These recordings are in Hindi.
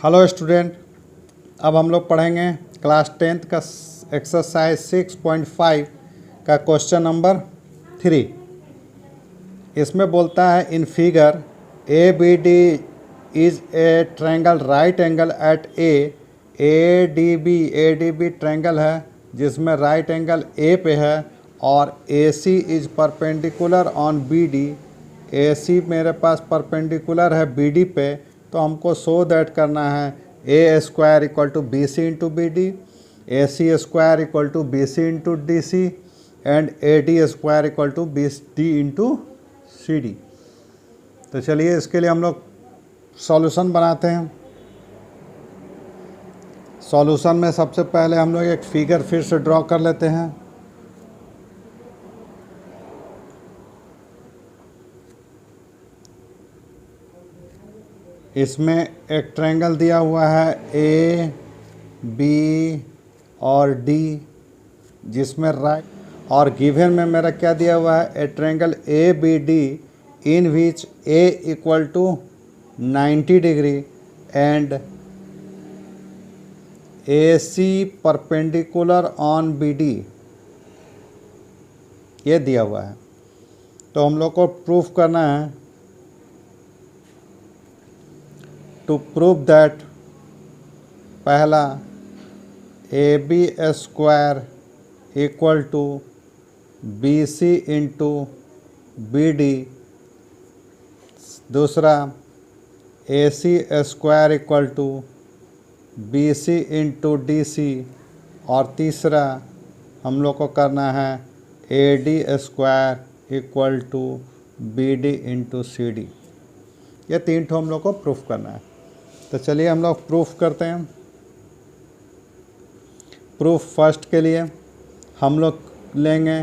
हेलो स्टूडेंट, अब हम लोग पढ़ेंगे क्लास 10th का एक्सरसाइज 6.5 का क्वेश्चन नंबर 3। इसमें बोलता है in figure A B D is a triangle right angle at A D B triangle है जिसमें राइट एंगल ए पे है और A C is perpendicular on B D. A C मेरे पास परपेंडिकुलर है बी डी पे, तो हमको शो दैट करना है A square equal to B C into B D, A C square equal to B C into D C and A D square equal to B D into C D. तो चलिए इसके लिए हम लोग सॉल्यूशन बनाते हैं। सॉल्यूशन में सबसे पहले हम लोग एक फिगर फिर से ड्रॉ कर लेते हैं। इसमें एक ट्रायंगल दिया हुआ है ए बी और डी, जिसमें राइट और गिवन में मेरा क्या दिया हुआ है A triangle A B D in which A equal to 90 degree and A C perpendicular on B D, ये दिया हुआ है। तो हम लोग को प्रूफ करना है। टू प्रूव दैट पहला A B square equal to B C into B D, दूसरा A C square equal to B C into D C, और तीसरा हम लोग को करना है A D square equal to B D into C D. ये तीन ठो हम लोग को प्रूफ करना है। तो चलिए हम लोग प्रूफ करते हैं। प्रूफ फर्स्ट के लिए हम लोग लेंगे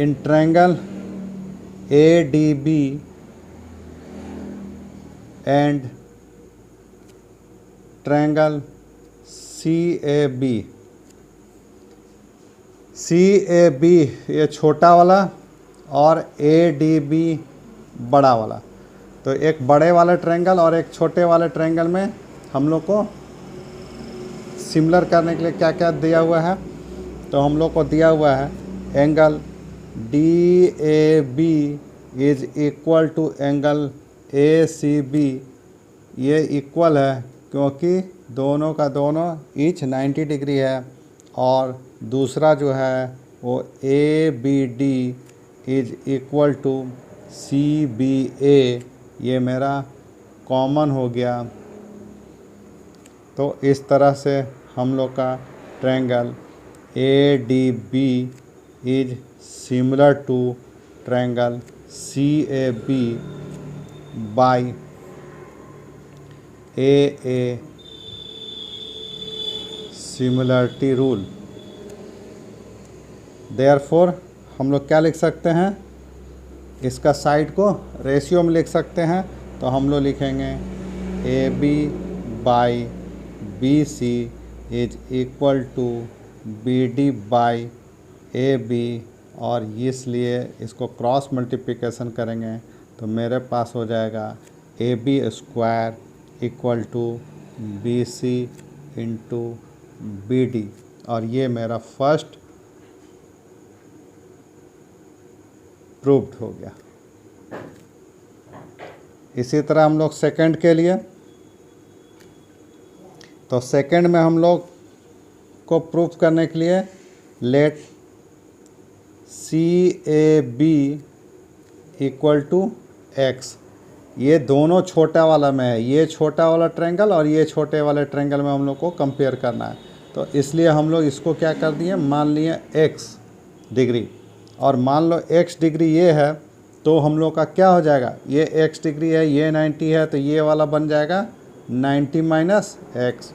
in triangle A D B and triangle C A B. C A B ये छोटा वाला और ए डी बी बड़ा वाला। तो एक बड़े वाले ट्रायंगल और एक छोटे वाले ट्रायंगल में हम लोग को सिमिलर करने के लिए क्या क्या दिया हुआ है। तो हम लोग को दिया हुआ है angle D A B is equal to angle A C B. ये इक्वल है क्योंकि दोनों का दोनों ईच 90 डिग्री है, और दूसरा जो है वो A B D is equal to C B A, ये मेरा कॉमन हो गया। तो इस तरह से हम लोग का triangle A D B is similar to triangle C A B by a similarity rule. Therefore हम लोग क्या लिख सकते हैं, इसका साइड को रेशियो में लिख सकते हैं। तो हम लोग लिखेंगे A B by B C is equal to B D by A B, और इसलिए इसको क्रॉस मल्टीप्लिकेशन करेंगे तो मेरे पास हो जाएगा A B square equal to B C into B D, और ये मेरा फर्स्ट प्रूव्ड हो गया। इसी तरह हम लोग सेकंड के लिए, तो सेकंड में हम लोग को प्रूफ करने के लिए let C A B equal to X. ये दोनों छोटा वाला में है, ये छोटा वाला ट्रायंगल और ये छोटे वाले ट्रायंगल में हम लोग को कंपेयर करना है। तो इसलिए हम लोग इसको क्या कर दिए, मान लिए एक्स डिग्री, और मान लो x डिग्री ये है तो हम लोग का क्या हो जाएगा, ये x डिग्री है, ये 90 है, तो ये वाला बन जाएगा 90 माइनस एक्स।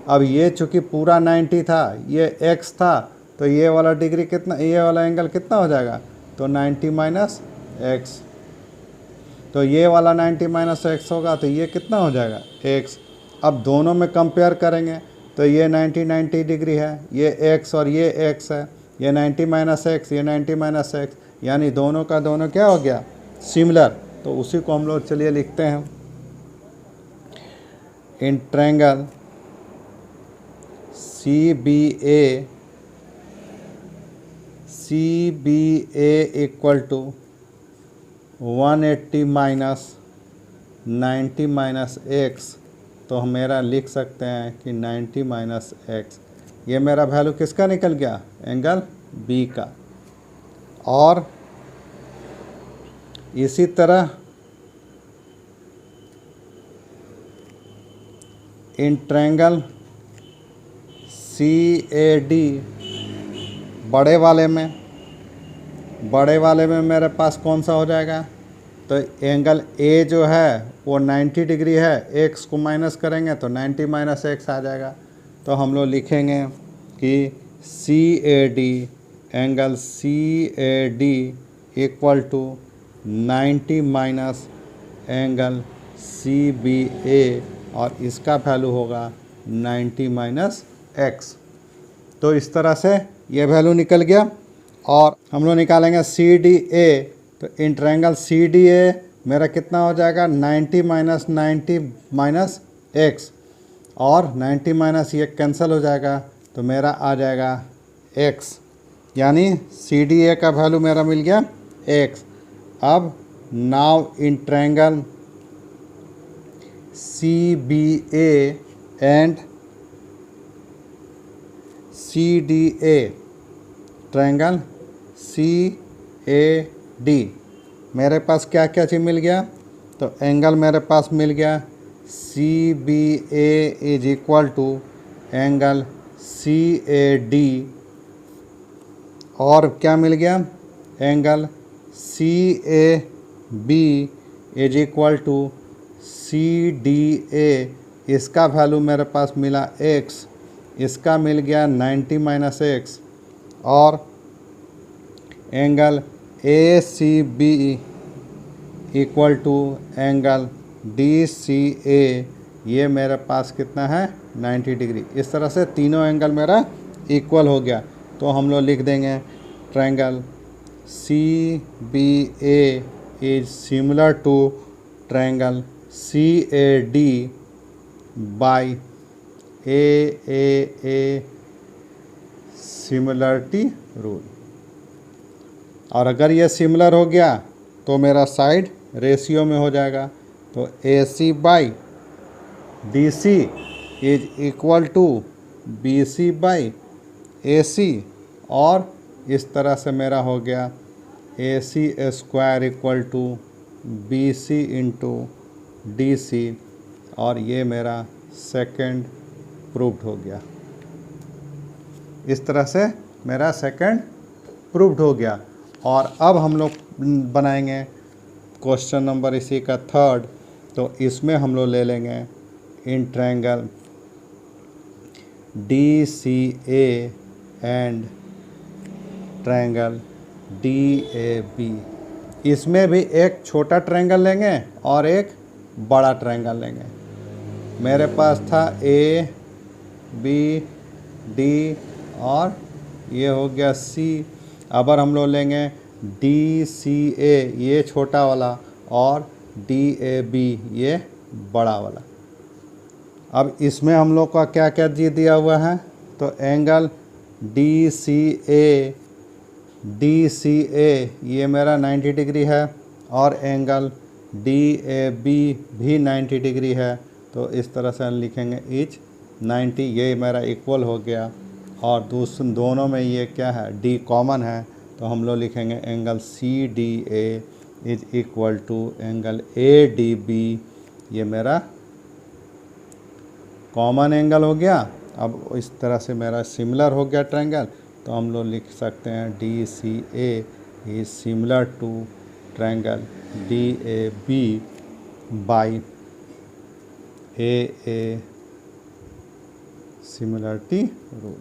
अब ये चूँकि पूरा 90 था, ये x था, तो ये वाला डिग्री कितना, ये वाला एंगल कितना हो जाएगा, तो 90 माइनस एक्स। तो ये वाला 90 माइनस एक्स होगा, तो ये कितना हो जाएगा x। अब दोनों में कंपेयर करेंगे तो ये 90 डिग्री है, ये x और ये x है, ये 90 माइनस एक्स, ये 90 माइनस एक्स, यानी दोनों का दोनों क्या हो गया, सिमिलर। तो उसी को हम लोग चलिए लिखते हैं in triangle C B A equal to 180 minus 90 minus X, तो हम मेरा लिख सकते हैं कि 90 माइनस एक्स, ये मेरा वैल्यू किसका निकल गया, एंगल बी का। और इसी तरह इन ट्रायंगल सी ए डी बड़े वाले में मेरे पास कौन सा हो जाएगा, तो एंगल ए जो है वो 90 डिग्री है, एक्स को माइनस करेंगे तो 90 माइनस एक्स आ जाएगा। तो हम लोग लिखेंगे कि C A D, angle C A D equal to 90 minus angle C B A, और इसका वैल्यू होगा 90 माइनस एक्स। तो इस तरह से ये वैल्यू निकल गया। और हम लोग निकालेंगे सी डी ए, तो इन ट्रायंगल सी डी ए मेरा कितना हो जाएगा, 90 माइनस 90 माइनस एक्स, और 90 माइनस ये कैंसिल हो जाएगा, तो मेरा आ जाएगा एक्स, यानी सी डी ए का वैल्यू मेरा मिल गया एक्स। अब now in triangle C B A and C D A, triangle C A D, मेरे पास क्या क्या चीज़ मिल गया, तो एंगल मेरे पास मिल गया C B A is equal to angle C A D, और क्या मिल गया, angle C A B is equal to C D A, इसका वैल्यू मेरे पास मिला एक्स, इसका मिल गया 90 माइनस एक्स, और angle A C B equal to angle D C A, ये मेरे पास कितना है 90 डिग्री। इस तरह से तीनों एंगल मेरा इक्वल हो गया। तो हम लोग लिख देंगे triangle C B A is similar to triangle C A D by a similarity rule. और अगर ये सिमिलर हो गया तो मेरा साइड रेशियो में हो जाएगा, तो A C by D C is equal to B C by A C, और इस तरह से मेरा हो गया A C square equal to B C into D C, और ये मेरा सेकंड प्रूव्ड हो गया। इस तरह से मेरा सेकंड प्रूव्ड हो गया। और अब हम लोग बनाएंगे क्वेश्चन नंबर इसी का थर्ड। तो इसमें हम लोग ले लेंगे in triangle D C A and triangle D A B. इसमें भी एक छोटा ट्रायंगल लेंगे और एक बड़ा ट्रायंगल लेंगे। मेरे पास था ए बी डी और ये हो गया सी। अब हम लोग लेंगे डी सी ए, ये छोटा वाला, और डी ए बी, ये बड़ा वाला। अब इसमें हम लोग का क्या क्या जी दिया हुआ है, तो एंगल डी सी ए ये मेरा 90 डिग्री है, और एंगल डी ए बी भी 90 डिग्री है। तो इस तरह से हम लिखेंगे इच 90, ये मेरा इक्वल हो गया। और दोनों में ये क्या है, डी कॉमन है, तो हम लोग लिखेंगे angle C D A is equal to angle A D B, ये मेरा कॉमन एंगल हो गया। अब इस तरह से मेरा सिमिलर हो गया ट्रायंगल, तो हम लोग लिख सकते हैं D C A is similar to triangle D A B by a similarity rule.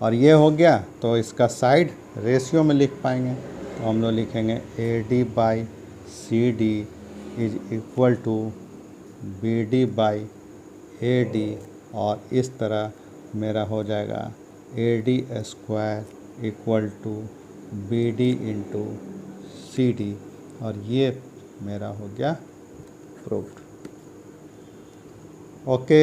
और ये हो गया, तो इसका साइड रेशियो में लिख पाएंगे। तो हम लोग लिखेंगे A D by C D is equal to B D by A D, और इस तरह मेरा हो जाएगा A D square equal to B D into C D, और ये मेरा हो गया प्रूव्ड। ओके।